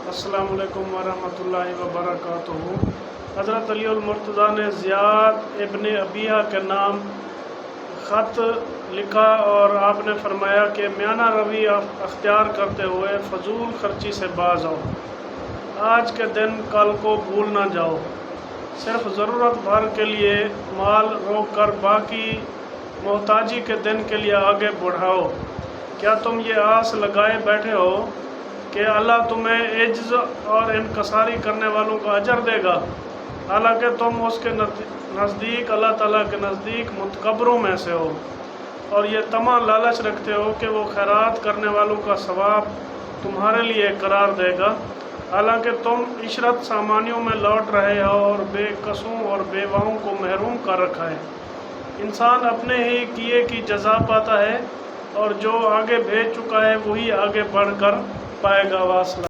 السلام علیکم ورحمۃ اللہ وبرکاتہ۔ حضرت علی المرتضیٰ نے زیاد ابن ابیہ کے نام خط لکھا اور آپ نے فرمایا کہ میانہ روی اختیار کرتے ہوئے فضول خرچی سے باز آؤ۔ آج کے دن کل کو بھول نہ جاؤ، صرف ضرورت بھر کے لیے مال روک کر باقی محتاجی کے دن کے لیے آگے بڑھاؤ۔ کیا تم یہ آس لگائے بیٹھے ہو کہ اللہ تمہیں عجز اور انکساری کرنے والوں کا اجر دے گا، حالانکہ تم اس کے نزدیک اللہ تعالیٰ کے نزدیک متکبروں میں سے ہو، اور یہ طمع لالچ رکھتے ہو کہ وہ خیرات کرنے والوں کا ثواب تمہارے لیے قرار دے گا، حالانکہ تم عشرت سامانیوں میں لوٹ رہے ہو اور بے کسوں اور بیواؤں کو محروم کر رکھا ہے۔ انسان اپنے ہی کیے کی جزا پاتا ہے، اور جو آگے بھیج چکا ہے وہی آگے بڑھ کر پائے گا۔ واصلہ۔